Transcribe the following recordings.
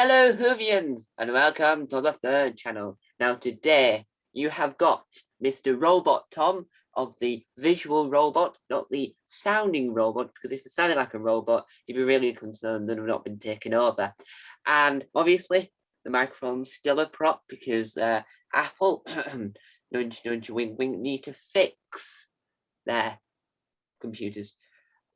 Hello, Whovians, and welcome to the third channel. Now, today you have got Mr. Robot Tom of the visual robot, not the sounding robot, because if it sounded like a robot, you'd be really concerned that we've not been taken over. And obviously, the microphone's still a prop because Apple, nudge, nudge, wink, wink, need to fix their computers.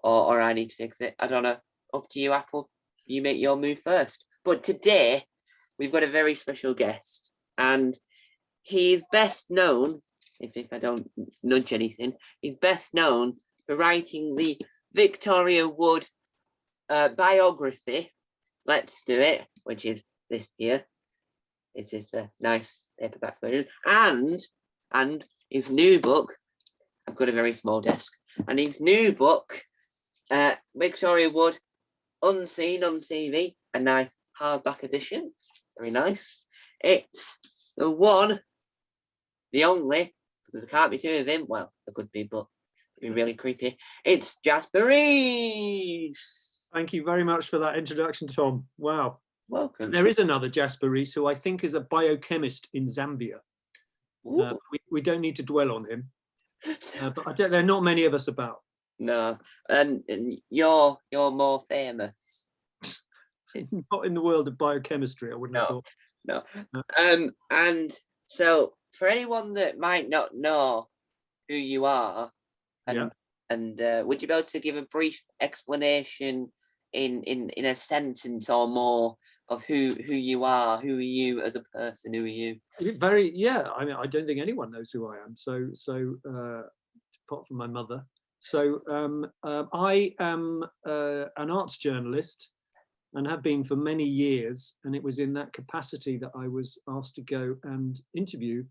Or I need to fix it. I don't know. Up to you, Apple. You make your move first. But today, we've got a very special guest. And he's best known, if I don't nudge anything, he's best known for writing the Victoria Wood biography, Let's Do It, which is this here. It's a nice paperback version. And his new book, I've got a very small desk, and his new book, Victoria Wood, Unseen on TV, a nice hardback edition, very nice. It's the one, the only, because there can't be two of him. Well, there could be, but it'd be really creepy. It's Jasper Rees. Thank you very much for that introduction, Tom. Wow. Welcome. There is another Jasper Rees who I think is a biochemist in Zambia. We don't need to dwell on him, but there are not many of us about. No, and you're more famous. Not in the world of biochemistry, I wouldn't have thought. No. And so for anyone that might not know who you are, would you be able to give a brief explanation in a sentence or more of who you are? Who are you as a person? Who are you? I mean, I don't think anyone knows who I am. So apart from my mother. So I am an arts journalist and have been for many years, and it was in that capacity that I was asked to go and interview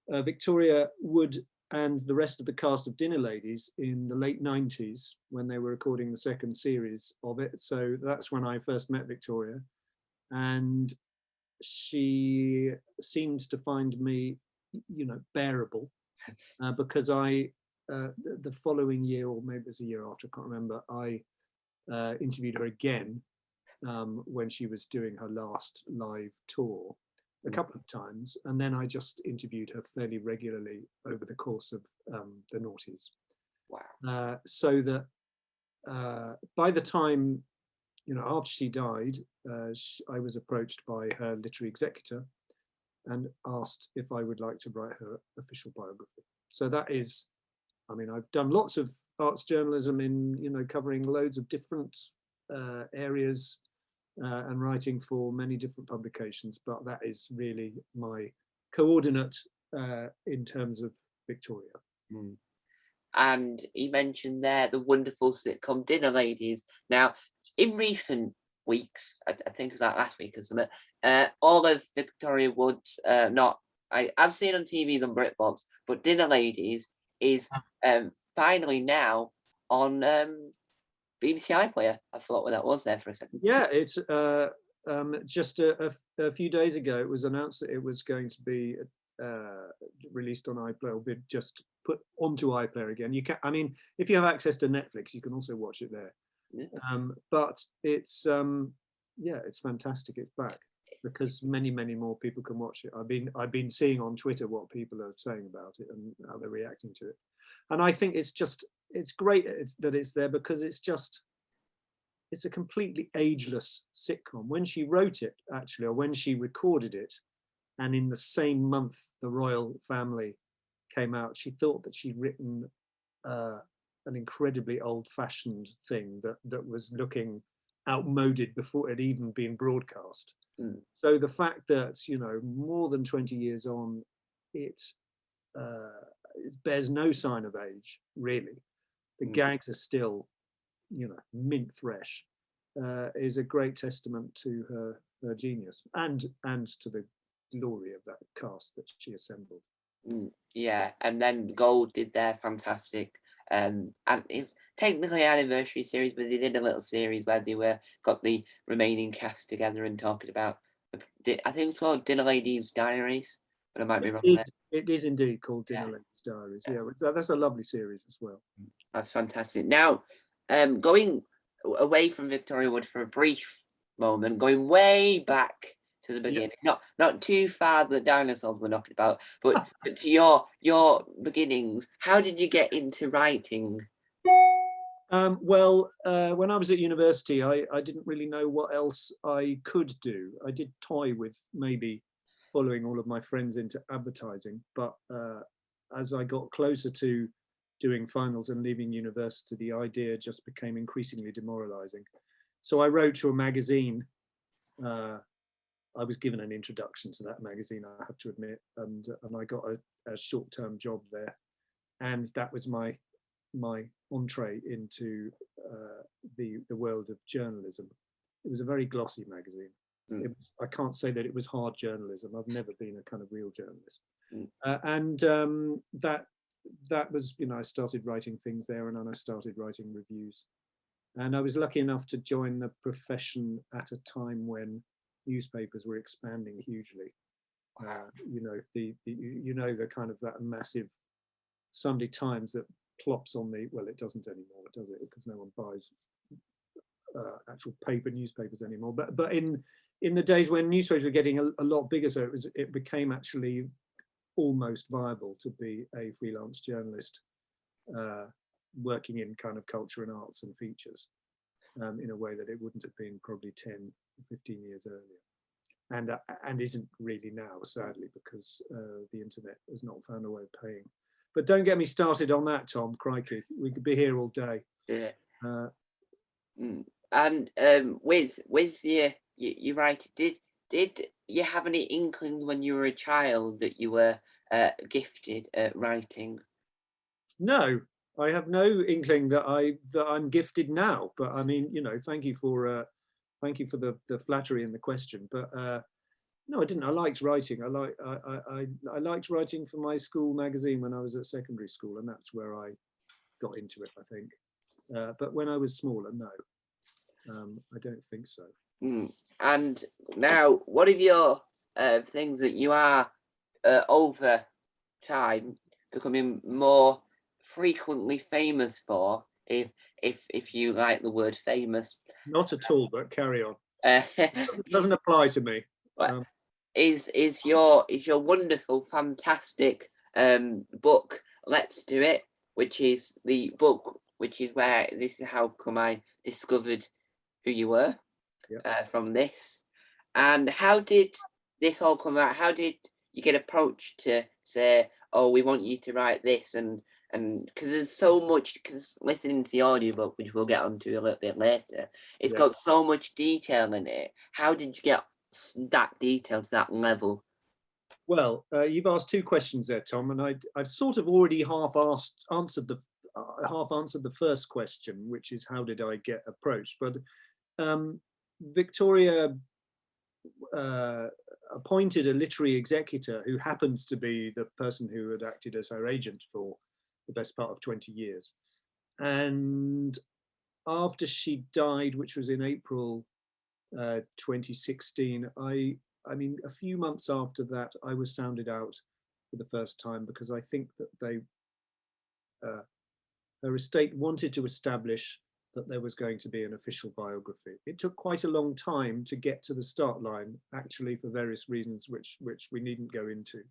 Victoria Wood and the rest of the cast of Dinner Ladies in the late 90s when they were recording the second series of it. So that's when I first met Victoria, and she seemed to find me, bearable, because the following year, or maybe it was a year after, I can't remember, I interviewed her again when she was doing her last live tour a couple of times, and then I just interviewed her fairly regularly over the course of the noughties. Wow. So that by the time, after she died, I was approached by her literary executor and asked if I would like to write her official biography. So that is, I mean, I've done lots of arts journalism in, covering loads of different areas and writing for many different publications, but that is really my coordinate in terms of Victoria. Mm. And he mentioned there the wonderful sitcom Dinner Ladies. Now, in recent weeks, I think it was like last week or something, all of Victoria Wood's, I've seen on TVs on BritBox, but Dinner Ladies is finally now on BBC iPlayer. I forgot what that was there for a second. Yeah, it's just a few days ago it was announced that it was going to be released on iPlayer, or just put onto iPlayer again. You can, I mean, if you have access to Netflix, you can also watch it there. Yeah. But it's it's fantastic. It's back because many more people can watch it. I've been seeing on Twitter what people are saying about it and how they're reacting to it, and I think it's great that it's there because it's a completely ageless sitcom. When she wrote it, actually, or when she recorded it, and in the same month the royal family came out, she thought that she'd written an incredibly old-fashioned thing that was looking outmoded before it had even been broadcast. Mm. So the fact that, more than 20 years on, it bears no sign of age, really. The gags are still, mint fresh, is a great testament to her genius and to the glory of that cast that she assembled. Yeah, and then Gold did their fantastic, and it's technically an anniversary series, but they did a little series where they got the remaining cast together and talking about, I think it's called Dinner Ladies Diaries, but I might be wrong there. It is indeed called Dinner Ladies Diaries. Yeah, that's a lovely series as well. That's fantastic. Now, going away from Victoria Wood for a brief moment, going way back to the Yeah. beginning. Not too far the dinosaurs we're talking about, but to your beginnings. How did you get into writing? Well, when I was at university, I didn't really know what else I could do. I did toy with maybe following all of my friends into advertising, but as I got closer to doing finals and leaving university, the idea just became increasingly demoralizing. So I wrote to a magazine. I was given an introduction to that magazine, I have to admit, and I got a short-term job there, and that was my entree into the world of journalism. It was a very glossy magazine. I can't say that it was hard journalism. I've never been a kind of real journalist. And that was, I started writing things there, and then I started writing reviews. And I was lucky enough to join the profession at a time when newspapers were expanding hugely. The kind of that massive Sunday Times that plops on well, it doesn't anymore, does it? Because no one buys actual paper newspapers anymore. But in the days when newspapers were getting a lot bigger, so it became actually almost viable to be a freelance journalist working in kind of culture and arts and features in a way that it wouldn't have been probably 10, 15 years earlier. And isn't really now, sadly, because the internet has not found a way of paying. But don't get me started on that, Tom. Crikey, we could be here all day. Yeah. And with you writing, did you have any inkling when you were a child that you were gifted at writing? No, I have no inkling that I'm gifted now. But I mean, thank you for the flattery in the question. But no, I didn't. I liked writing. I liked writing for my school magazine when I was at secondary school, and that's where I got into it, I think. But when I was smaller, no, I don't think so. And now, what are your things that you are over time becoming more frequently famous for? If you like the word famous. Not at all, but carry on. It doesn't apply to me. Is your wonderful, fantastic book Let's Do It, which is the book which is where this is how come I discovered who you were from this. And how did this all come out? How did you get approached to say, oh, we want you to write this? And because there's so much, because listening to the audiobook, which we'll get onto a little bit later, it's got so much detail in it. How did you get that detail to that level? Well, you've asked two questions there, Tom, and I've sort of already half answered the first question, which is how did I get approached? But Victoria appointed a literary executor who happens to be the person who had acted as her agent for the best part of 20 years. And after she died, which was in April 2016, I mean, a few months after that, I was sounded out for the first time because I think that her estate wanted to establish that there was going to be an official biography. It took quite a long time to get to the start line, actually, for various reasons, which we needn't go into.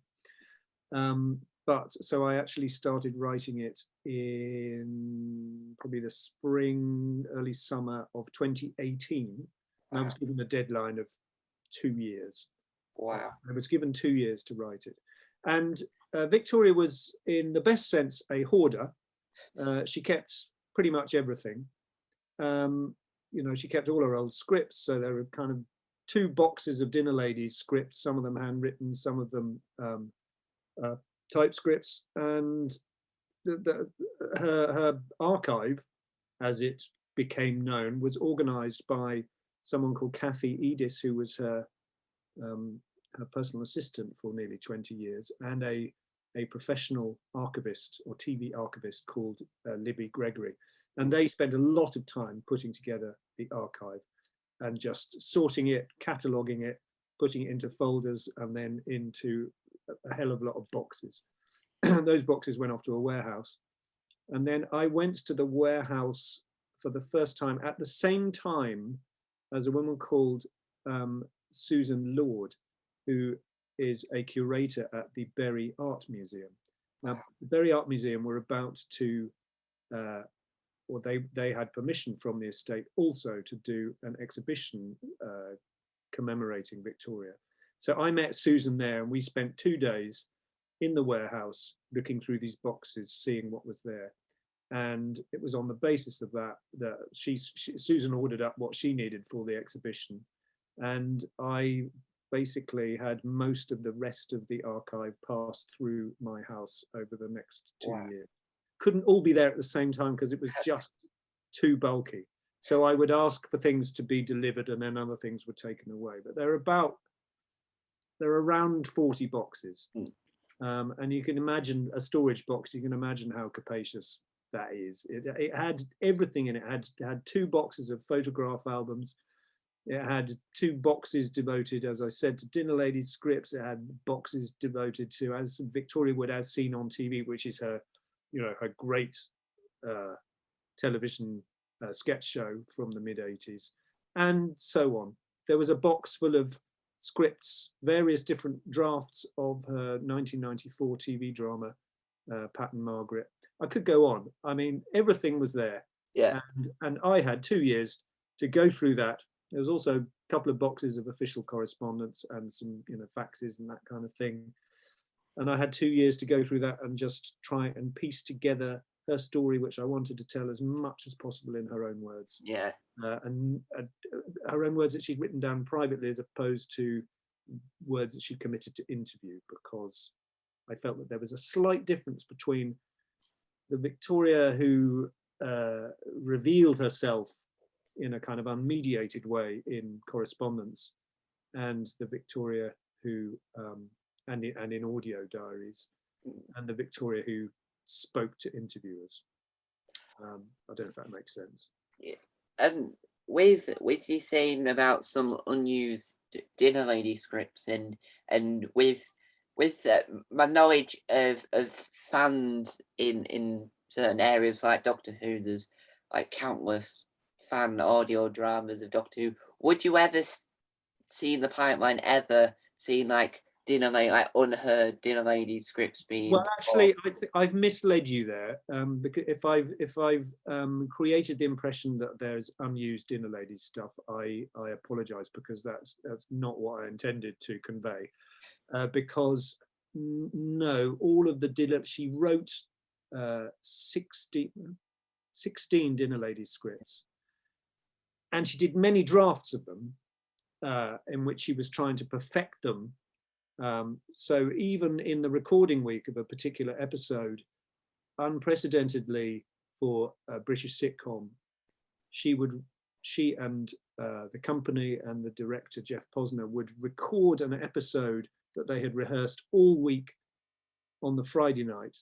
But so I actually started writing it in probably the spring, early summer of 2018. And I was given a deadline of 2 years. Wow. I was given 2 years to write it. And Victoria was, in the best sense, a hoarder. She kept pretty much everything. She kept all her old scripts. So there were kind of 2 boxes of Dinner Ladies scripts, some of them handwritten, some of them typescripts. And her archive, as it became known, was organized by someone called Kathy Edis, who was her personal assistant for nearly 20 years, and a professional archivist or TV archivist called Libby Gregory. And they spent a lot of time putting together the archive and just sorting it, cataloguing it, putting it into folders, and then into a hell of a lot of boxes. Those boxes went off to a warehouse. And then I went to the warehouse for the first time at the same time as a woman called Susan Lord, who is a curator at the Bury Art Museum. Now, the Bury Art Museum were about to, or they had permission from the estate also to do an exhibition commemorating Victoria. So I met Susan there, and we spent 2 days in the warehouse looking through these boxes, seeing what was there. And it was on the basis of that that Susan ordered up what she needed for the exhibition, and I basically had most of the rest of the archive passed through my house over the next 2 years. Couldn't all be there at the same time because it was just too bulky. So I would ask for things to be delivered, and then other things were taken away. But they're around 40 boxes. And you can imagine a storage box, you can imagine how capacious that is. It had everything in it. It had 2 boxes of photograph albums. It had 2 boxes devoted, as I said, to dinner ladies' scripts. It had boxes devoted to, as Victoria Wood, As Seen on TV, which is her, her great television sketch show from the mid-80s, and so on. There was a box full of scripts, various different drafts of her 1994 TV drama, Pat and Margaret. I could go on. I mean, everything was there. Yeah. And I had 2 years to go through that. There was also a couple of boxes of official correspondence and some, faxes and that kind of thing. And I had 2 years to go through that and just try and piece together her story, which I wanted to tell as much as possible in her own words. Yeah. And her own words that she'd written down privately, as opposed to words that she'd committed to interview, because I felt that there was a slight difference between the Victoria who revealed herself in a kind of unmediated way in correspondence, and the Victoria who, and in audio diaries, and the Victoria who spoke to interviewers. I don't know if that makes sense. Yeah. And with you saying about some unused dinner lady scripts, and with my knowledge of fans in certain areas like Doctor Who, there's like countless fan audio dramas of Doctor Who. Would you ever see in the pipeline seen like dinner lady, like unheard dinner lady scripts being? Well, actually, I think I've misled you there, because if I've created the impression that there's unused dinner lady stuff, I apologise, because that's not what I intended to convey. Because no, all of the dinner, she wrote 16 dinner lady scripts, and she did many drafts of them, in which she was trying to perfect them. So even in the recording week of a particular episode, unprecedentedly for a British sitcom, she and the company and the director Jeff Posner would record an episode that they had rehearsed all week on the Friday night,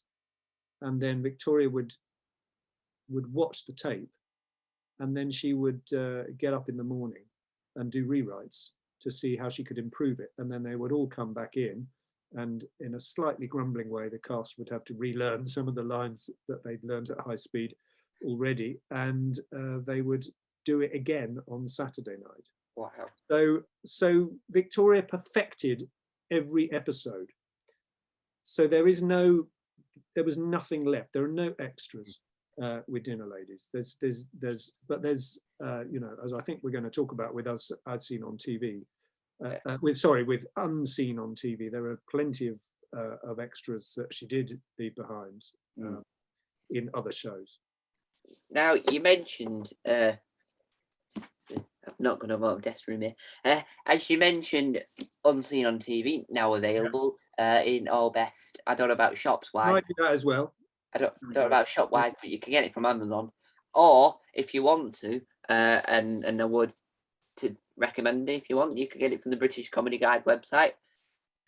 and then Victoria would watch the tape, and then she would get up in the morning and do rewrites to see how she could improve it. And then they would all come back in, and in a slightly grumbling way, the cast would have to relearn some of the lines that they'd learned at high speed already, and they would do it again on Saturday night. Wow. So Victoria perfected every episode. So there was nothing left. There are no extras with dinner ladies. There's as I think we're going to talk about with As Seen on TV, with Unseen on TV, there are plenty of extras that she did leave behind in other shows. Now, you mentioned, I'm not going to vote desperate here, as you mentioned, Unseen on TV, now available in all best, I don't know about Shopwise. I do that as well. I don't know about Shopwise, but you can get it from Amazon. Or if you want to, and I would to recommend it if you want, you can get it from the British Comedy Guide website,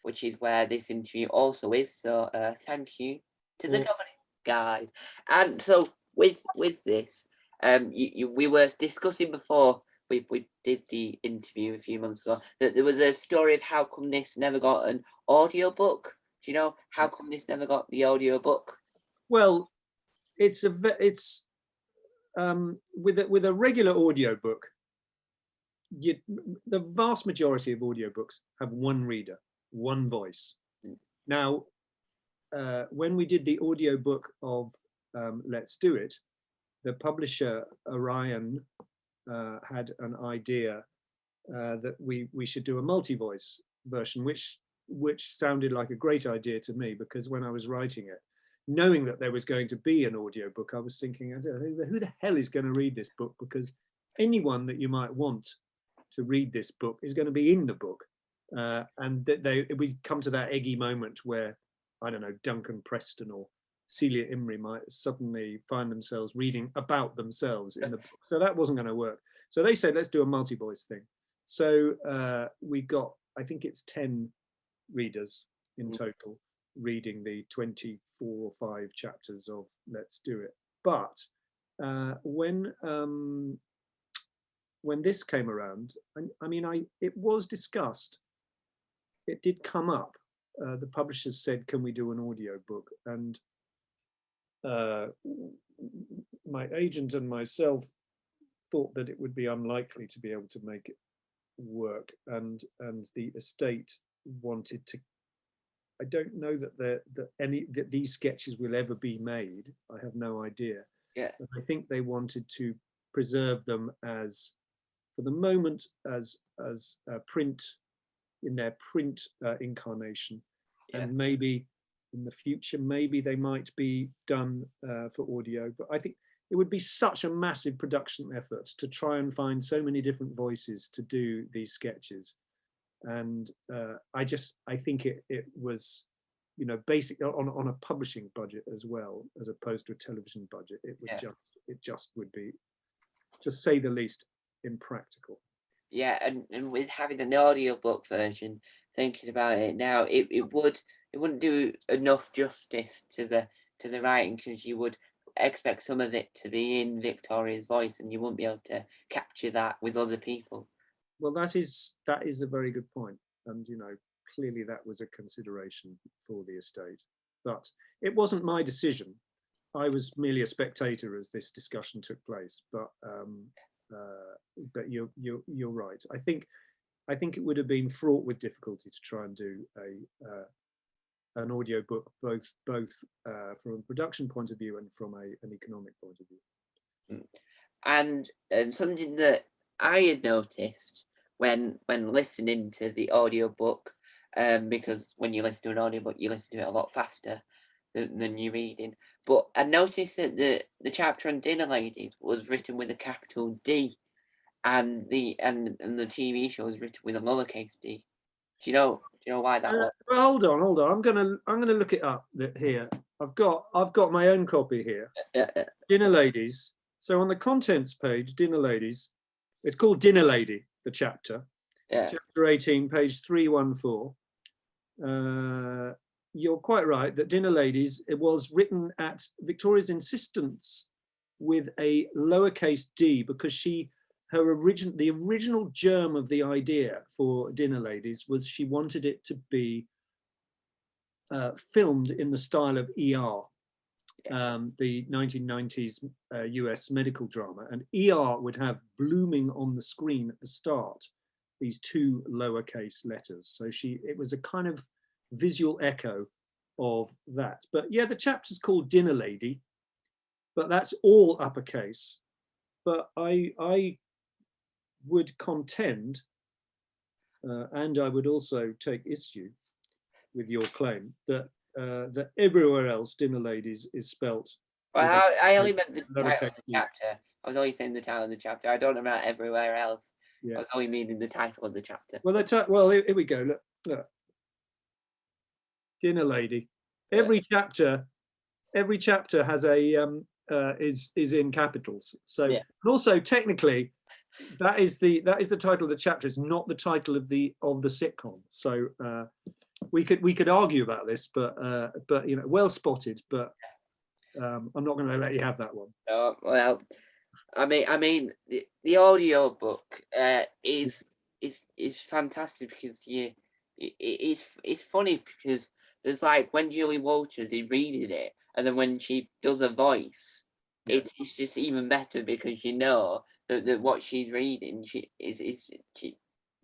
which is where this interview also is. So thank you to the Comedy Guide. And so with this, we were discussing before we did the interview a few months ago that there was a story of how come this never got an audiobook. Do you know how come this never got the audiobook? Well, it's with a regular audiobook, the vast majority of audiobooks have one reader, one voice. Now, when we did the audiobook of Let's Do It, the publisher Orion had an idea that we should do a multi-voice version, which sounded like a great idea to me, because when I was writing it, knowing that there was going to be an audiobook, I was thinking, who the hell is going to read this book? Because anyone that you might want to read this book is going to be in the book. And we come to that eggy moment where, I don't know, Duncan Preston or Celia Imrie might suddenly find themselves reading about themselves in the book. So that wasn't going to work. So they said, let's do a multi-voice thing. So we got, I think it's 10 readers in total reading the 24 or 5 chapters of Let's Do It. But when this came around, I mean, it was discussed. It did come up. The publishers said, can we do an audio book? And my agent and myself thought that it would be unlikely to be able to make it work, and the estate wanted to. I don't know that these sketches will ever be made. I have no idea. Yeah. But I think they wanted to preserve them as, for the moment, as print, in their print incarnation, and maybe in the future, maybe they might be done for audio. But I think it would be such a massive production effort to try and find so many different voices to do these sketches. And I think it was, you know, basically on a publishing budget as well, as opposed to a television budget, it would just would be, to say the least, impractical. Yeah, and with having an audiobook version, thinking about it now, it wouldn't do enough justice to the writing, because you would expect some of it to be in Victoria's voice, and you wouldn't be able to capture that with other people. Well, that is a very good point, and you know, clearly that was a consideration for the estate, but it wasn't my decision. I was merely a spectator as this discussion took place. But you're right. I think it would have been fraught with difficulty to try and do an audio book, both from a production point of view and from an economic point of view. And something that I had noticed when listening to the audiobook, because when you listen to an audiobook, you listen to it a lot faster than you reading. But I noticed that the chapter on Dinner Ladies was written with a capital D, and the TV show was written with a lowercase d. Do you know why that was? Well, hold on. I'm gonna look it up here. I've got my own copy here. Dinner Ladies. So on the contents page, Dinner Ladies, it's called Dinner Lady, the chapter. Yeah. Chapter 18, page 314. You're quite right that Dinner Ladies, it was written at Victoria's insistence with a lowercase d, because the original germ of the idea for Dinner Ladies was she wanted it to be filmed in the style of ER, the 1990s US medical drama, and ER would have blooming on the screen at the start these 2 lowercase letters. So it was a kind of visual echo of that. But yeah, the chapter's called Dinner Lady, but that's all uppercase. But I would contend, and I would also take issue with your claim that that everywhere else Dinner Ladies is spelt. Well, I only meant the title of the chapter. I was only saying the title of the chapter. I don't know about everywhere else. Yeah. I was only meaning the title of the chapter. Well, here we go. Look. Dinner Lady. Every chapter has a is in capitals. So and also technically, that is the title of the chapter. It's not the title of the sitcom. So we could argue about this, but you know, well spotted. But I'm not going to let you have that one. Well, I mean, the audio book is fantastic, because it's funny, because there's like when Julie Walters is reading it, and then when she does a voice, Yeah. it's just even better because you know that what she's reading, she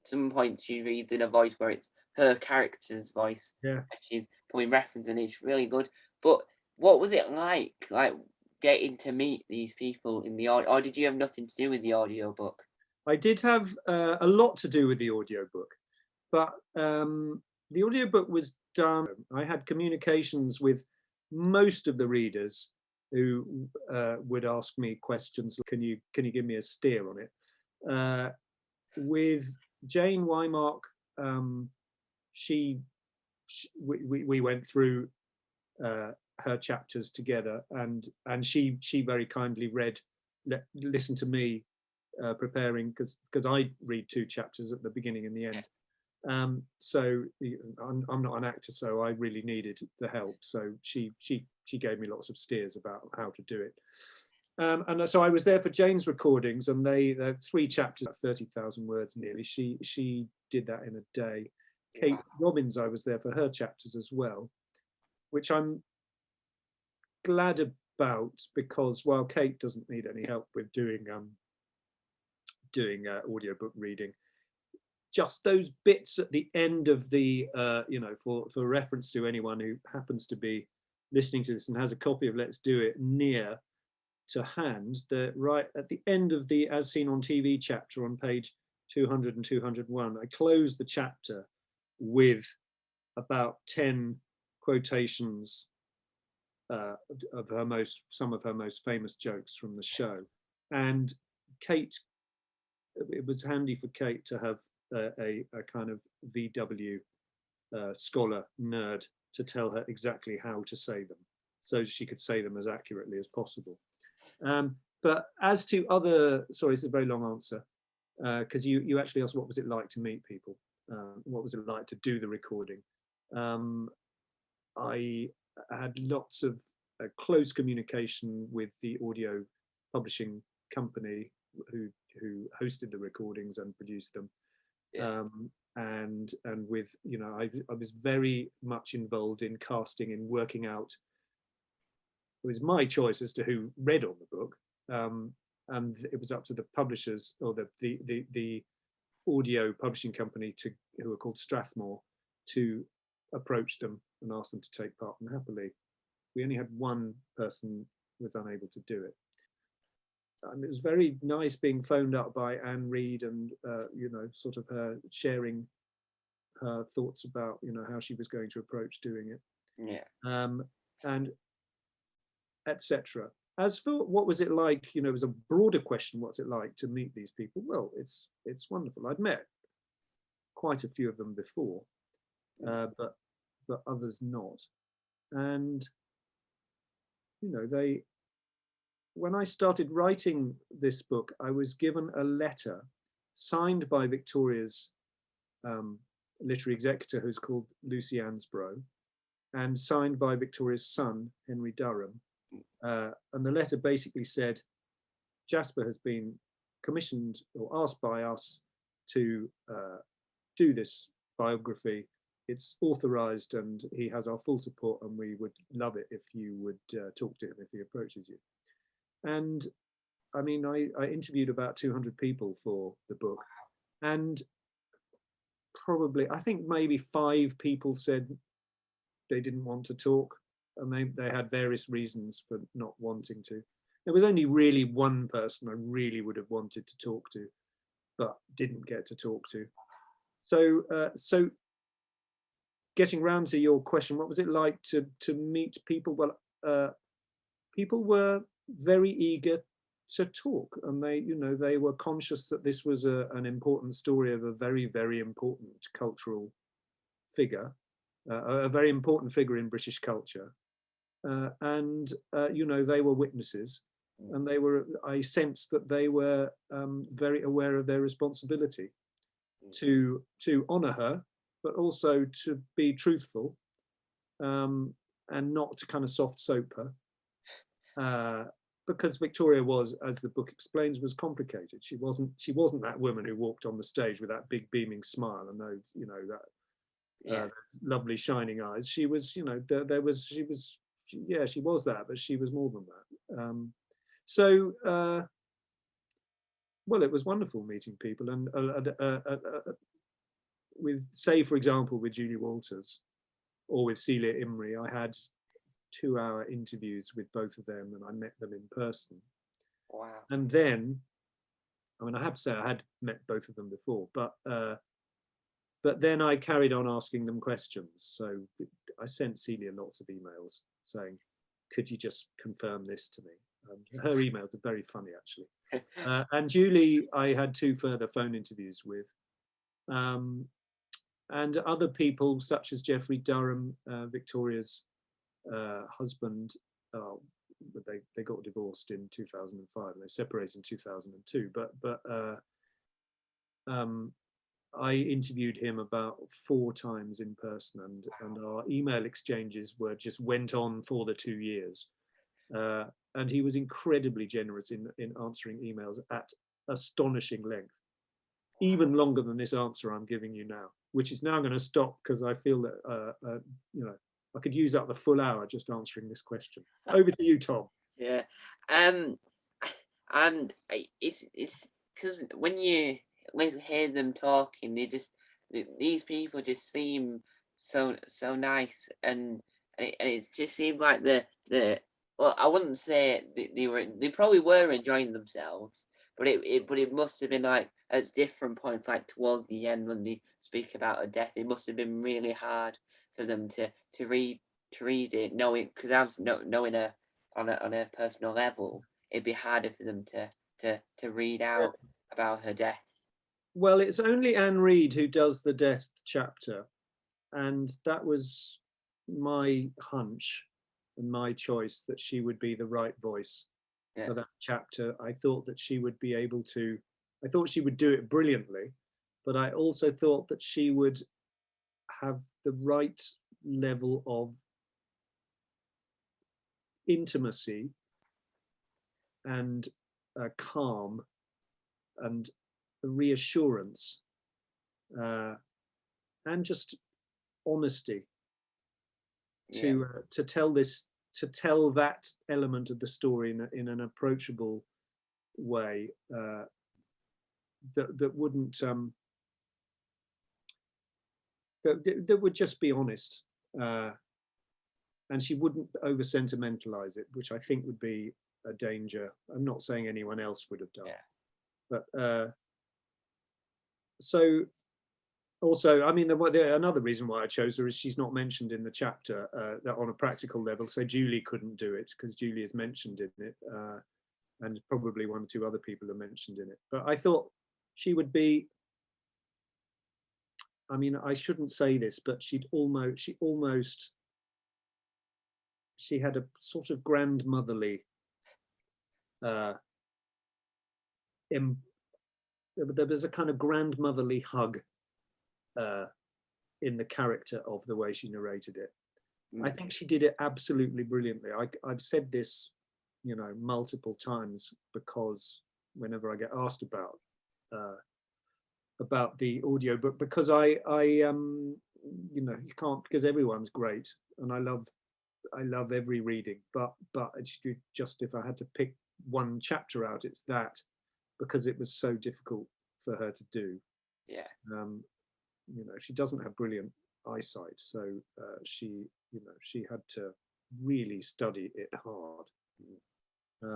some point she reads in a voice where it's her character's voice. Yeah. And she's putting reference, and it's really good. But what was it like getting to meet these people in the audio, or did you have nothing to do with the audio book? I did have a lot to do with the audiobook, but the audiobook was done. I had communications with most of the readers who would ask me questions. Can you give me a steer on it? With Jane Wymark, we went through her chapters together, and she very kindly listened to me preparing, because I read 2 chapters at the beginning and the end. So I'm not an actor, so I really needed the help. So she gave me lots of steers about how to do it. And so I was there for Jane's recordings, and they're 3 chapters, 30,000 words nearly. She did that in a day. Kate Robbins, I was there for her chapters as well, which I'm glad about, because while Kate doesn't need any help with doing audiobook reading, just those bits at the end of the for reference to anyone who happens to be listening to this and has a copy of Let's Do It near to hand, that right at the end of the As Seen on TV chapter on page 200 and 201, I close the chapter with about 10 quotations of some of her most famous jokes from the show. And Kate, it was handy for Kate to have a kind of VW scholar nerd to tell her exactly how to say them, so she could say them as accurately as possible. But as to other, sorry, it's a very long answer, because you actually asked what was it like to meet people, what was it like to do the recording. I had lots of close communication with the audio publishing company who hosted the recordings and produced them. And with, I was very much involved in casting, in working out. It was my choice as to who read on the book, and it was up to the publishers, or the audio publishing company, who were called Strathmore, to approach them and ask them to take part. And happily, we only had one person who was unable to do it. And it was very nice being phoned up by Anne Reid, and sort of her sharing her thoughts about how she was going to approach doing it, and etc. As for what was it like, it was a broader question. What's it like to meet these people? Well, it's wonderful. I'd met quite a few of them before, but others not. And when I started writing this book, I was given a letter signed by Victoria's literary executor, who's called Lucy Ansbro, and signed by Victoria's son, Henry Durham. And the letter basically said, Jasper has been commissioned or asked by us to do this biography. It's authorized, and he has our full support, and we would love it if you would talk to him if he approaches you. And I mean, I interviewed about 200 people for the book, and probably, I think maybe 5 people said they didn't want to talk, and they had various reasons for not wanting to. There was only really one person I really would have wanted to talk to, but didn't get to talk to. So getting round to your question, what was it like to meet people? Well, people were very eager to talk, and they were conscious that this was an important story of a very, very important cultural figure, a very important figure in British culture, and they were witnesses, and I sensed that they were very aware of their responsibility to honour her, but also to be truthful, and not to kind of soft soap her, because Victoria was, as the book explains, was complicated. She wasn't that woman who walked on the stage with that big beaming smile and those those lovely shining eyes. She was she was that, but she was more than that. So, well, it was wonderful meeting people, and with, say, for example, with Julie Walters or with Celia Imrie, I had 2-hour interviews with both of them, and I met them in person. Wow. And then, I mean, I have to say I had met both of them before, but then I carried on asking them questions. So I sent Celia lots of emails saying, could you just confirm this to me? Her emails are very funny, actually. And Julie, I had 2 further phone interviews with. And other people such as Jeffrey Durham, Victoria's husband. They got divorced in 2005 and they separated in 2002. But I interviewed him about 4 times in person, and our email exchanges went on for the 2 years. And he was incredibly generous in answering emails at astonishing length, even longer than this answer I'm giving you now, which is now going to stop because I feel that I could use up the full hour just answering this question. Over to you, Tom. Yeah. And it's because when you hear them talking, these people just seem so nice, and it just seemed like well, I wouldn't say they probably were enjoying themselves, but it must have been like at different points, like towards the end when they speak about a death, it must have been really hard for them to read it, knowing, because knowing her on a personal level, it'd be harder for them to read out about her death. Well, it's only Anne Reid who does the death chapter, and that was my hunch and my choice that she would be the right voice for that chapter. I thought that she would be able to, I thought she would do it brilliantly, but I also thought that she would have the right level of intimacy and calm and reassurance and just honesty to tell that element of the story in an approachable way that wouldn't that would just be honest, and she wouldn't over sentimentalize it, which I think would be a danger. I'm not saying anyone else would have done, but so also, I mean, another reason why I chose her is she's not mentioned in the chapter that on a practical level. So Julie couldn't do it because Julie is mentioned in it, and probably 1 or 2 other people are mentioned in it. But I thought she would be. I mean, I shouldn't say this, but she had a sort of grandmotherly. There was a kind of grandmotherly hug in the character of the way she narrated it. I think she did it absolutely brilliantly. I've said this, multiple times, because whenever I get asked about the audio book, because I you can't, because everyone's great, and I love every reading, but it's just, if I had to pick one chapter out, it's that, because it was so difficult for her to do. She doesn't have brilliant eyesight, so she had to really study it hard. I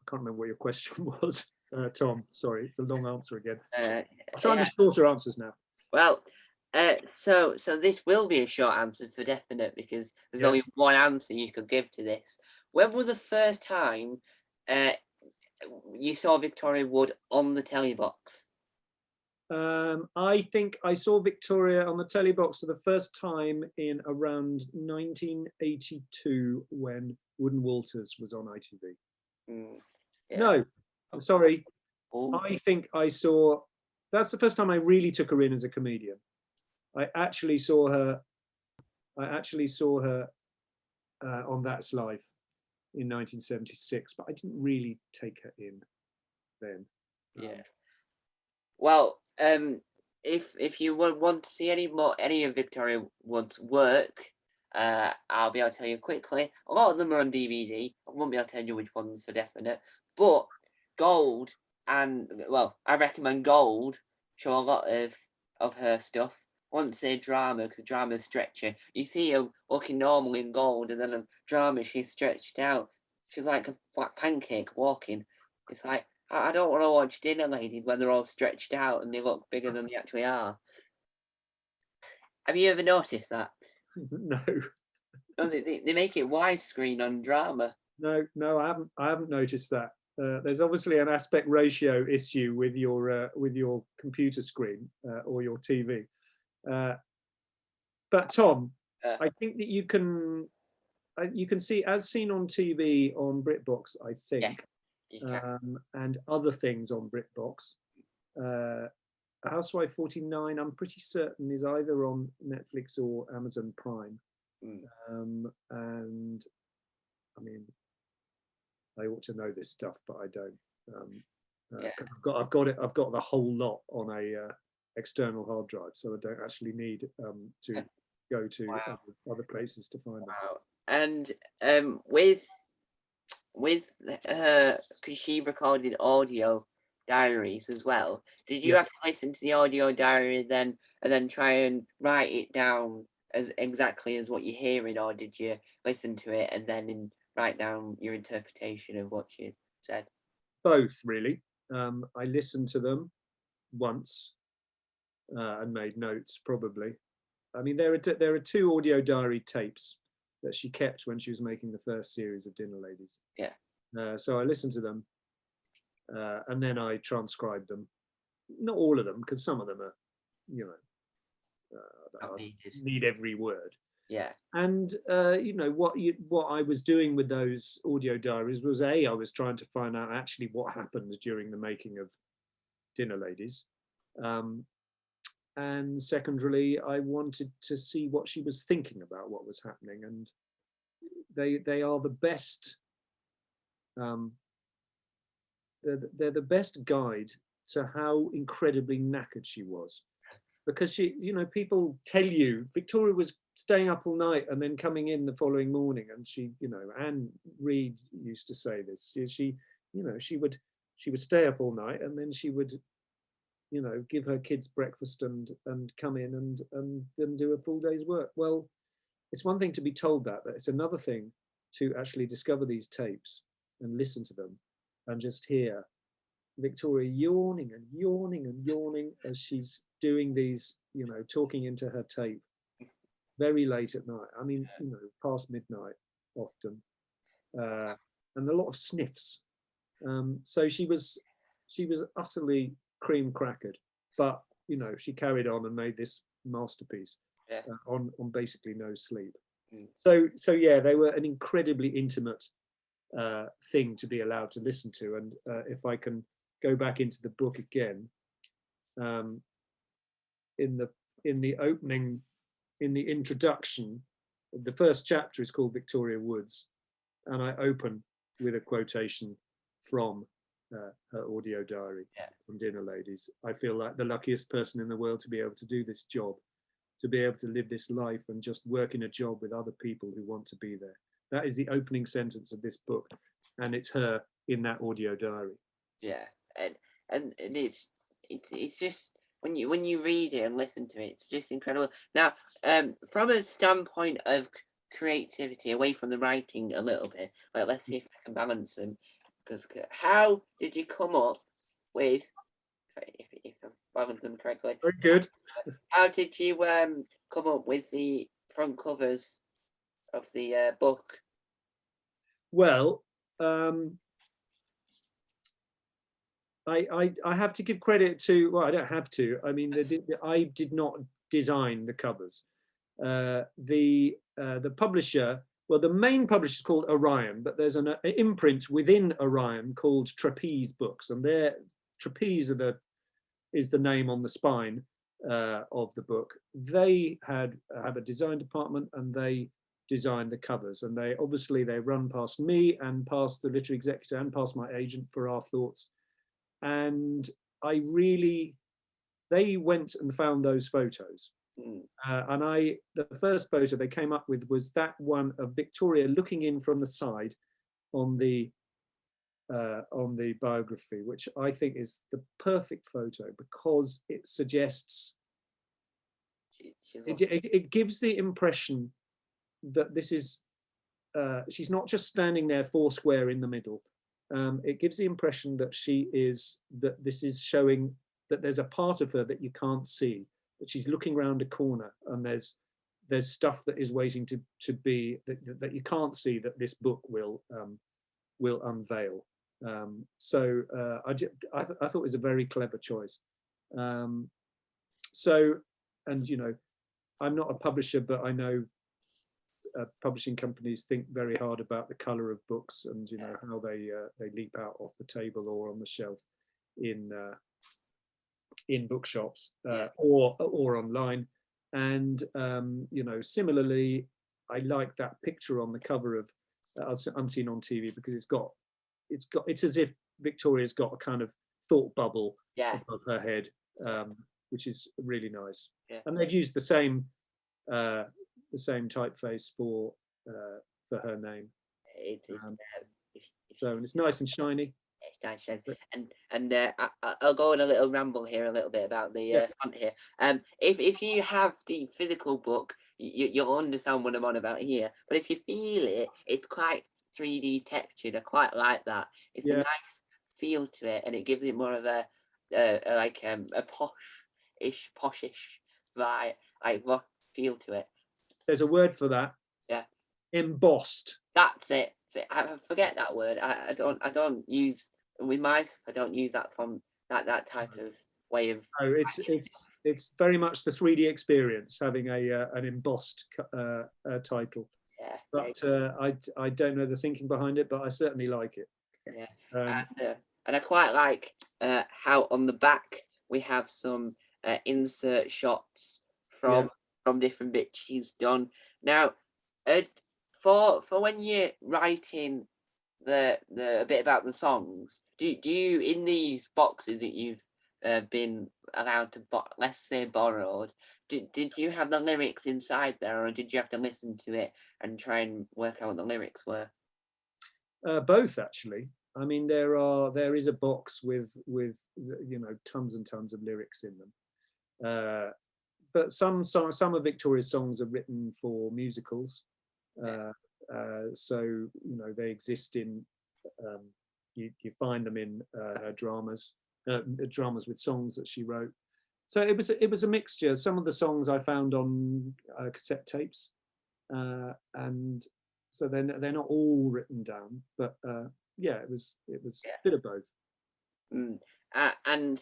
can't remember what your question was, Tom. Sorry, it's a long answer again. I'm trying to shorter answers now. Well, so this will be a short answer for definite, because there's only one answer you could give to this. When was the first time you saw Victoria Wood on the telly box? I think I saw Victoria on the telly box for the first time in around 1982 when Wood and Walters was on ITV. No, sorry. I think I saw. That's the first time I really took her in as a comedian. I actually saw her on That's Life in 1976, but I didn't really take her in then. Well, if you want to see any of Victoria Wood's work, I'll be able to tell you quickly. A lot of them are on DVD. I won't be able to tell you which ones for definite. But Gold and I recommend Gold. Show a lot of her stuff. I won't say drama because drama is stretchy. You see her looking normal in Gold, and then in drama she's stretched out. She's like a flat pancake walking. It's like I don't want to watch Dinner Ladies when they're all stretched out and they look bigger than they actually are. Have you ever noticed that? No. No, they make it widescreen on drama. No, I haven't noticed that. There's obviously an aspect ratio issue with your computer screen or your TV. But Tom, I think that you can see, as seen on TV on BritBox, I think, and other things on BritBox. Housewife 49, I'm pretty certain, is either on Netflix or Amazon Prime. And I mean, I ought to know this stuff, but I don't. I've got the whole lot on a external hard drive, so I don't actually need to go to other places to find them. And with her, because she recorded audio diaries as well, did you have to listen to the audio diary and then try and write it down as exactly as what you're hearing, or did you listen to it and then write down your interpretation of what she said? Both, really. I listened to them once and made notes, probably. I mean, there are 2 audio diary tapes that she kept when she was making the first series of Dinner Ladies. So I listened to them and then I transcribed them. Not all of them, because some of them are, need every word. And what I was doing with those audio diaries was, I was trying to find out actually what happened during the making of Dinner Ladies, and secondarily, I wanted to see what she was thinking about what was happening. And they are the best. They're the best guide to how incredibly knackered she was, because she, people tell you Victoria was staying up all night and then coming in the following morning, and she, Anne Reed used to say this. She would stay up all night and then she would, give her kids breakfast and come in and then do a full day's work. Well, it's one thing to be told that, but it's another thing to actually discover these tapes and listen to them and just hear Victoria yawning and yawning and yawning as she's doing these, talking into her tape very late at night. I mean, past midnight often, and a lot of sniffs. So she was utterly cream crackered, but she carried on and made this masterpiece on basically no sleep. So yeah, they were an incredibly intimate thing to be allowed to listen to. And if I can go back into the book again, in the opening, in the introduction, the first chapter is called Victoria Woods, and I open with a quotation from her audio diary from Dinner Ladies. I feel like the luckiest person in the world to be able to do this job, to be able to live this life and just work in a job with other people who want to be there. That is the opening sentence of this book, and it's her in that audio diary. And it's just when you read it and listen to it, it's just incredible. Now, from a standpoint of creativity, away from the writing a little bit, let's see if I can balance them. Because how did you come up with, if I balance them correctly? Very good. How did you come up with the front covers of the book? Well, I have to give credit to, well, I don't have to. I mean, I did not design the covers. The publisher, well, the main publisher is called Orion, but there's an imprint within Orion called Trapeze Books, and their Trapeze is the name on the spine of the book. They have a design department, and they designed the covers, and they run past me and past the literary executive and past my agent for our thoughts. And they went and found those photos Mm. And the first photo they came up with was that one of Victoria looking in from the side on the biography, which I think is the perfect photo because it suggests She's it gives the impression that this is she's not just standing there four square in the middle. It gives the impression that this is showing that there's a part of her that you can't see, that she's looking around a corner and there's stuff that is waiting to be that you can't see, that this book will unveil. So I thought it was a very clever choice. So, and I'm not a publisher, but I know publishing companies think very hard about the color of books and how they leap out off the table or on the shelf in bookshops or online. And similarly, I like that picture on the cover of Unseen on TV because it's as if Victoria's got a kind of thought bubble above her head, which is really nice. And they've used the same typeface for her name. So it's nice and shiny. And I'll go on a little ramble here a little bit about the font here. If you have the physical book, you'll understand what I'm on about here. But if you feel it, it's quite 3D textured. I quite like that. It's a nice feel to it, and it gives it more of a poshish vibe, what feel to it. There's a word for that. Yeah. Embossed. That's it. I forget that word. I don't use with my. I don't use that from that type of way of. Oh, it's very much the 3D experience having an embossed title. Yeah. But I don't know the thinking behind it, but I certainly like it. Yeah. And I quite like how on the back we have some insert shots from different bits she's done. Now, for when you're writing the a bit about the songs, do you in these boxes that you've been allowed to let's say borrowed, did you have the lyrics inside there, or did you have to listen to it and try and work out what the lyrics were? Both, actually. I mean, there is a box with tons and tons of lyrics in them. But some of Victoria's songs are written for musicals, so they exist in. You find them in her dramas with songs that she wrote. So it was a mixture. Some of the songs I found on cassette tapes, and so they're not all written down, but it was a bit of both. And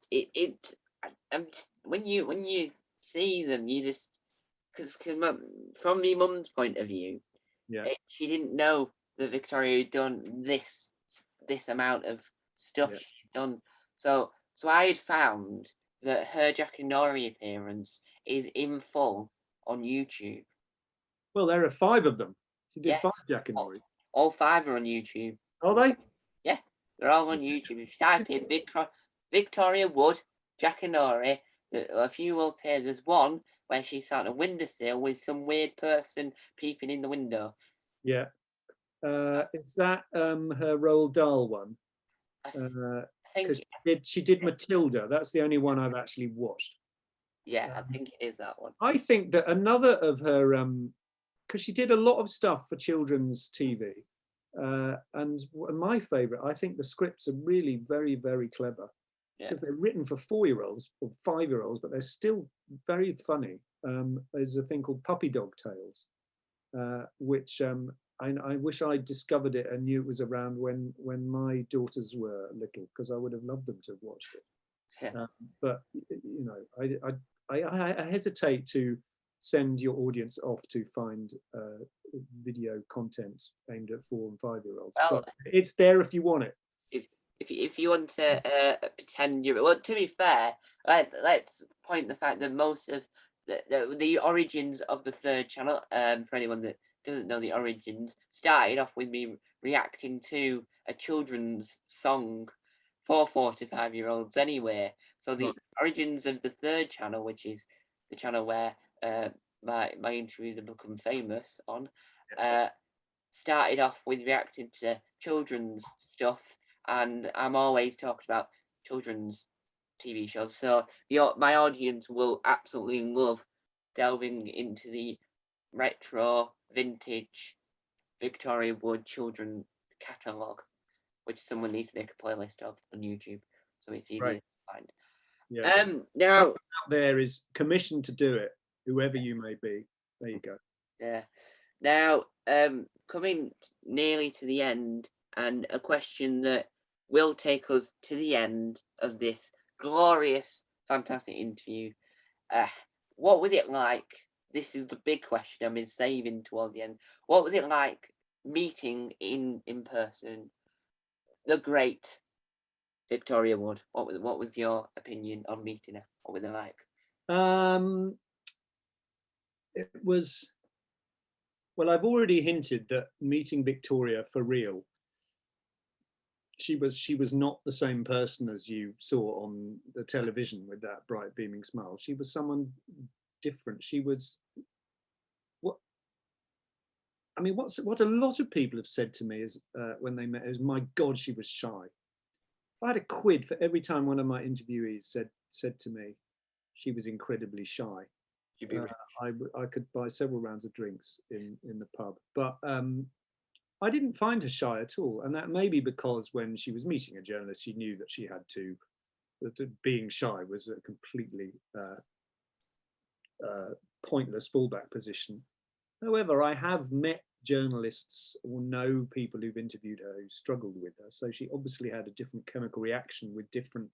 it when you see them, you just because from my mum's point of view, she didn't know that Victoria had done this amount of stuff she'd done. So I had found that her Jackanory appearance is in full on YouTube. Well, there are 5 of them. She did 5 Jackanory. All 5 are on YouTube. Are they? Yeah, they're all on YouTube. If you type in Victoria Wood Jackanory, a few will appear. There's one where she's on a windowsill with some weird person peeping in the window. Yeah. Is that her Roald Dahl one? I think she did Matilda. That's the only one I've actually watched. Yeah, I think it is that one. I think that another of her, because she did a lot of stuff for children's TV, and my favourite, I think the scripts are really very, very clever because they're written for 4-year-olds or 5-year-olds, but they're still very funny. There's a thing called Puppy Dog Tales, which I wish I discovered it and knew it was around when my daughters were little, because I would have loved them to have watched it. But I hesitate to send your audience off to find video content aimed at 4 and 5-year-olds. Well, but it's there if you want it. If you want to pretend you're, well, to be fair, let's point the fact that most of the origins of the third channel, for anyone that doesn't know the origins, started off with me reacting to a children's song for 4 to 5-year-olds anyway. So the origins of the third channel, which is the channel where my interviews have become famous on, started off with reacting to children's stuff, and I'm always talking about children's TV shows. So my audience will absolutely love delving into the retro, vintage Victoria Wood children catalogue, which someone needs to make a playlist of on YouTube, so it's easy to find. Yeah. Now Someone out there is commissioned to do it, whoever you may be. There you go. Yeah. Now, coming nearly to the end, and a question that will take us to the end of this glorious, fantastic interview. What was it like? This is the big question I've been saving toward the end. What was it like meeting in person the great Victoria Wood? What was your opinion on meeting her? What was it like? It was, well, I've already hinted that meeting Victoria for real, she was not the same person as you saw on the television with that bright beaming smile. She was someone different. She was what a lot of people have said to me is when they met is, my God, she was shy. If I had a quid for every time one of my interviewees said to me she was incredibly shy, I could buy several rounds of drinks in the pub. But I didn't find her shy at all, and that may be because when she was meeting a journalist, she knew that she had to. That being shy was a completely pointless fallback position. However, I have met journalists or know people who've interviewed her who struggled with her, so she obviously had a different chemical reaction with different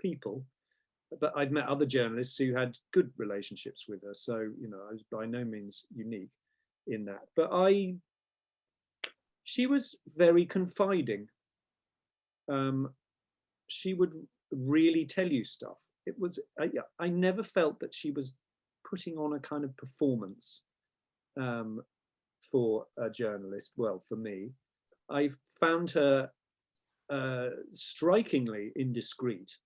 people. But I'd met other journalists who had good relationships with her, so I was by no means unique in that. But she was very confiding. She would really tell you stuff. It was I never felt that she was putting on a kind of performance for a journalist. Well, for me, I found her strikingly indiscreet.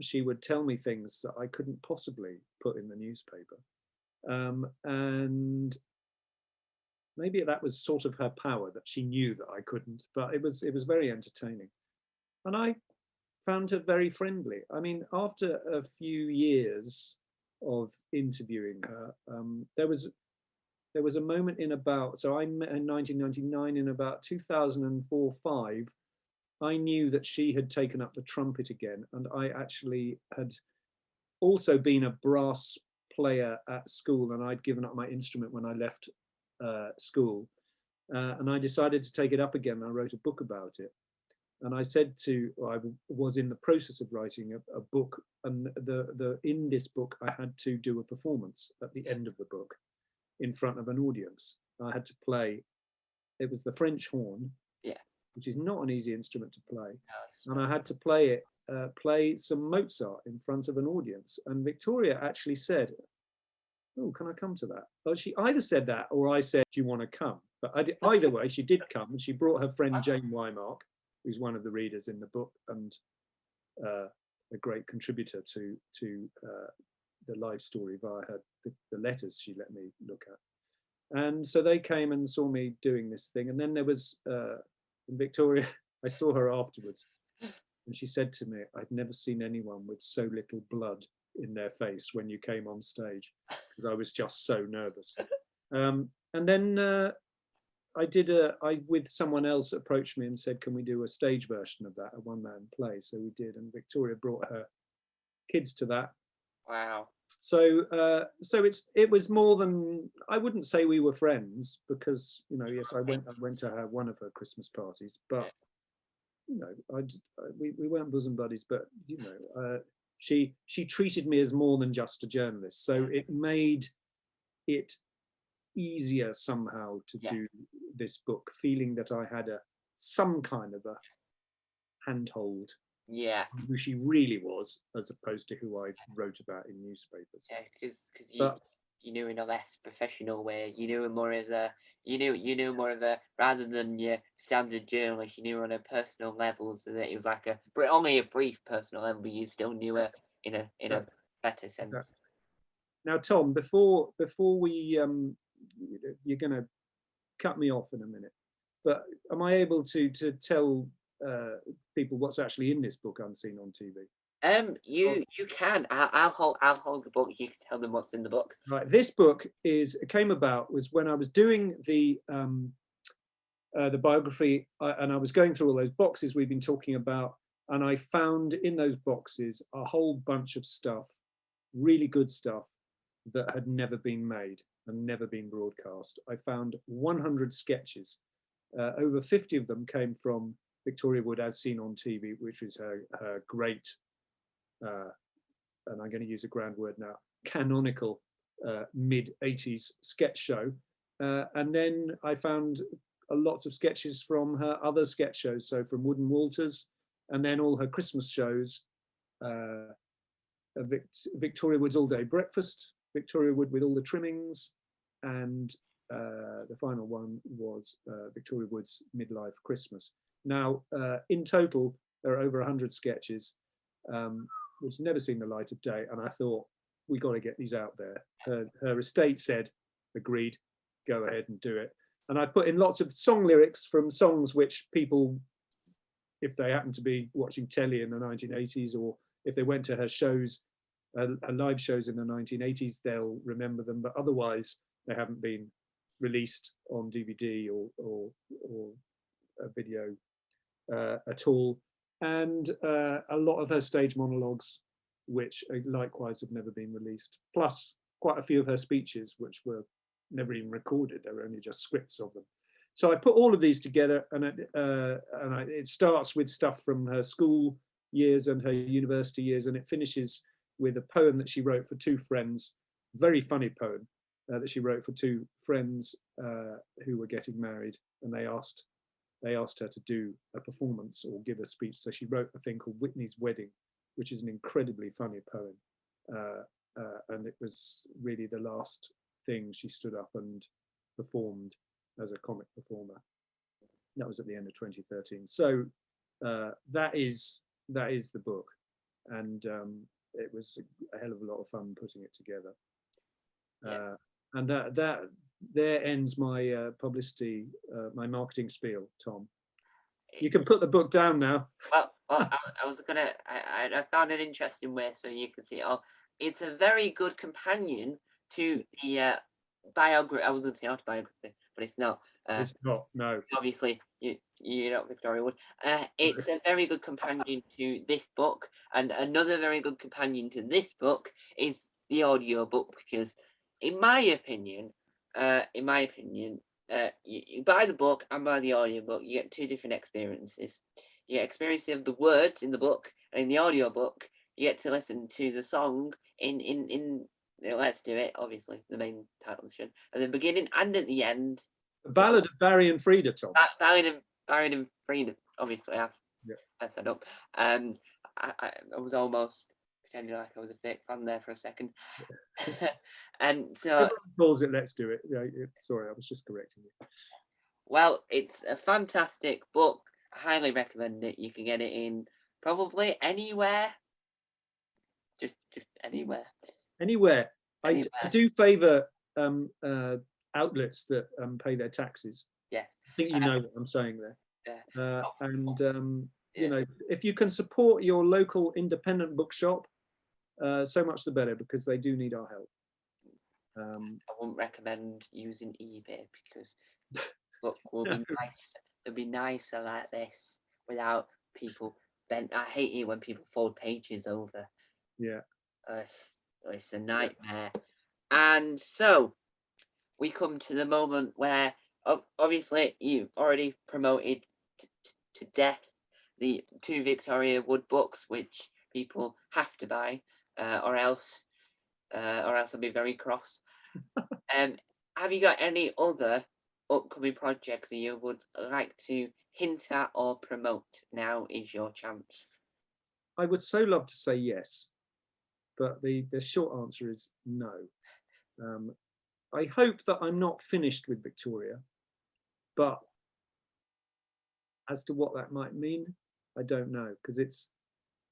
She would tell me things that I couldn't possibly put in the newspaper, and maybe that was sort of her power, that she knew that I couldn't. But it was very entertaining, and I found her very friendly. I mean, after a few years of interviewing her, there was a moment in about, so I met her in 1999, in about 2004-5, I knew that she had taken up the trumpet again, and I actually had also been a brass player at school, and I'd given up my instrument when I left school, and I decided to take it up again. I wrote a book about it, and I was in the process of writing a book, and in this book I had to do a performance at the end of the book in front of an audience. I had to play, it was the French horn, which is not an easy instrument to play, and I had to play some Mozart in front of an audience. And Victoria actually said, "Oh, can I come to that?" Well, she either said that or I said, "Do you want to come?" But either way, she did come, and she brought her friend Jane Wymark, who's one of the readers in the book and a great contributor to the life story via the letters she let me look at. And so they came and saw me doing this thing. And then there was Victoria. I saw her afterwards, and she said to me, "I'd never seen anyone with so little blood in their face when you came on stage, because I was just so nervous." And then with someone else approached me and said, "Can we do a stage version of that, a one-man play?" So we did, and Victoria brought her kids to that. Wow. So it was more than, I wouldn't say we were friends, because yes, I went to one of her Christmas parties, but we weren't bosom buddies, but she treated me as more than just a journalist, so it made it easier somehow to do this book, feeling that I had some kind of a handhold. Who she really was, as opposed to who I wrote about in newspapers. Yeah, because you knew in a less professional way. You knew more of a rather than your standard journalist. You knew her on a personal level, so that it was like only a brief personal level, but you still knew her in a better sense. Now, Tom, before we, you're going to cut me off in a minute, but am I able to tell people what's actually in this book, Unseen on TV? You can. I'll hold the book. You can tell them what's in the book. Right. This book came about was when I was doing the biography, and I was going through all those boxes we've been talking about, and I found in those boxes a whole bunch of stuff, really good stuff, that had never been made and never been broadcast. I found 100 sketches. Over 50 of them came from Victoria Wood as seen on TV, which is her great, and I'm going to use a grand word now, canonical mid-80s sketch show. And then I found lots of sketches from her other sketch shows, so from Wood and Walters, and then all her Christmas shows, Victoria Wood's All Day Breakfast, Victoria Wood with All the Trimmings, and the final one was Victoria Wood's Midlife Christmas. Now, in total, there are over 100 sketches, which have never seen the light of day, and I thought, we got to get these out there. Her estate said, agreed, go ahead and do it. And I put in lots of song lyrics from songs which people, if they happen to be watching telly in the 1980s, or if they went to her shows, her live shows in the 1980s, they'll remember them, but otherwise they haven't been released on DVD or a video at all. And a lot of her stage monologues, which likewise have never been released, plus quite a few of her speeches, which were never even recorded. They were only just scripts of them. So I put all of these together, and it starts with stuff from her school years and her university years, and it finishes with a poem that she wrote for two friends, very funny poem that she wrote for two friends who were getting married, and they asked her to do a performance or give a speech. So she wrote a thing called Whitney's Wedding, which is an incredibly funny poem, and it was really the last thing she stood up and performed as a comic performer. That was at the end of 2013. So that is the book, and it was a hell of a lot of fun putting it together. Yeah. And that there ends my publicity, my marketing spiel, Tom. You can put the book down now. Well, I was gonna. I found an interesting way so you can see. Oh, it's a very good companion to the biography. I was going to say autobiography, but it's not. It's not. No. Obviously, you're not Victoria Wood. It's a very good companion to this book, and another very good companion to this book is the audio book, because, in my opinion, you buy the book and buy the audio book, you get two different experiences. You get experience of the words in the book, and in the audio book, you get to listen to the song in Let's Do It, obviously, the main title of the show, at the beginning and at the end. The Ballad of Barry and Frida, Tom. Barry and Frida, obviously, I've messed that up. I was almost pretending like I was a fake fan there for a second. And so everyone calls it Let's Do It. Yeah, sorry, I was just correcting you. Well, it's a fantastic book. I highly recommend it. You can get it in probably anywhere. Just anywhere. Anywhere. I do favour outlets that pay their taxes. Yeah. I think you know what I'm saying there. Yeah. You know, if you can support your local independent bookshop, so much the better, because they do need our help. I wouldn't recommend using eBay, because books will be nice. They'll be nicer like this without people bent. I hate it when people fold pages over. Yeah. It's a nightmare. And so we come to the moment where obviously you've already promoted to death the two Victoria Wood books, which people have to buy, or else they'll be very cross. Have you got any other upcoming projects that you would like to hint at or promote? Now is your chance. I would so love to say yes, but the short answer is no. I hope that I'm not finished with Victoria, but as to what that might mean, I don't know, because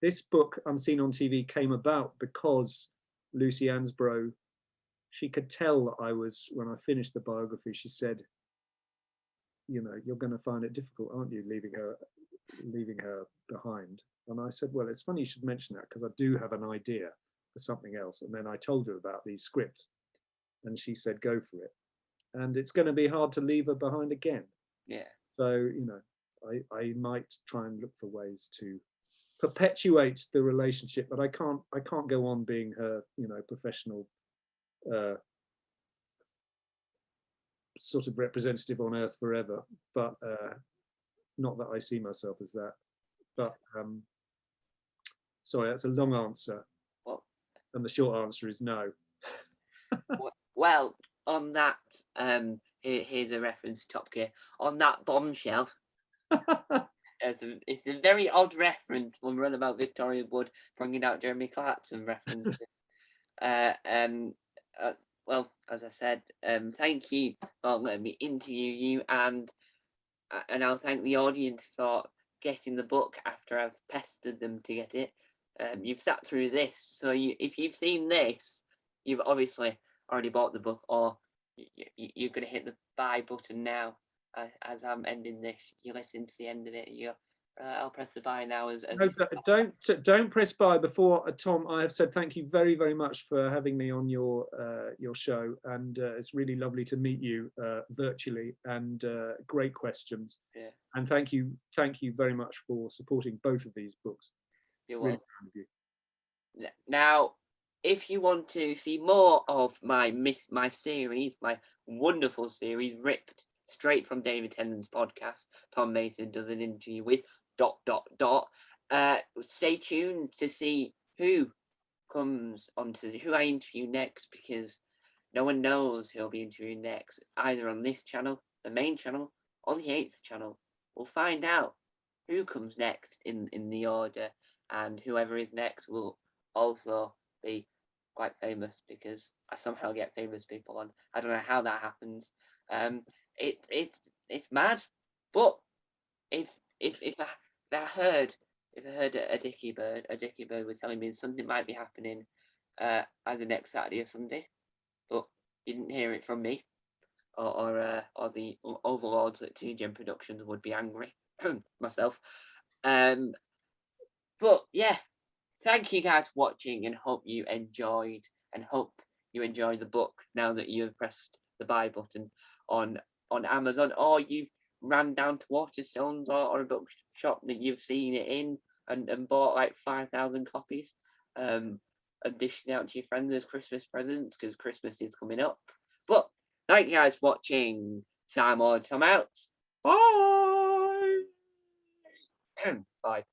this book, Unseen on TV, came about because Lucy Ansbro she could tell that I was, when I finished the biography, she said, you know, you're going to find it difficult, aren't you, leaving her behind? And I said, well, it's funny you should mention that, because I do have an idea for something else. And then I told her about these scripts, and she said, go for it. And it's going to be hard to leave her behind again. Yeah. So, you know, I might try and look for ways to perpetuate the relationship, but I can't go on being her, you know, professional sort of representative on earth forever. But not that I see myself as that. But sorry, that's a long answer. Well, and the short answer is no. Well, on that, here's a reference to Top Gear. On that bombshell, it's a very odd reference when we run about Victoria Wood bringing out Jeremy Clarkson references. Well, as I said, thank you for letting me interview you, and I'll thank the audience for getting the book after I've pestered them to get it. You've sat through this, so if you've seen this, you've obviously already bought the book, or you're going to hit the buy button now. As I'm ending this, you listen to the end of it. I'll press the buy now. No, don't press buy before. Tom, I have said thank you very, very much for having me on your show, and it's really lovely to meet you virtually, and great questions. Yeah. And thank you very much for supporting both of these books. You're really welcome. proud of you. Now, if you want to see more of my series, my wonderful series, ripped straight from David Tennant's podcast, Tom Mason does an interview with ... Stay tuned to see who I interview next, because no one knows who I'll be interviewing next, either on this channel, the main channel, or the 8th channel. We'll find out who comes next in the order, and whoever is next will also be quite famous, because I somehow get famous people on. I don't know how that happens. It's mad, but if I heard a dicky bird was telling me something might be happening either next Saturday or Sunday, but you didn't hear it from me, or the overlords at TGM Productions would be angry. Myself. But yeah, thank you guys for watching, and hope you enjoyed the book now that you've pressed the buy button on Amazon, or you've ran down to Waterstones or a bookshop that you've seen it in, and bought like 5,000 copies, and dishing out to your friends as Christmas presents, because Christmas is coming up. But thank you guys for watching. Time out. Bye. Bye.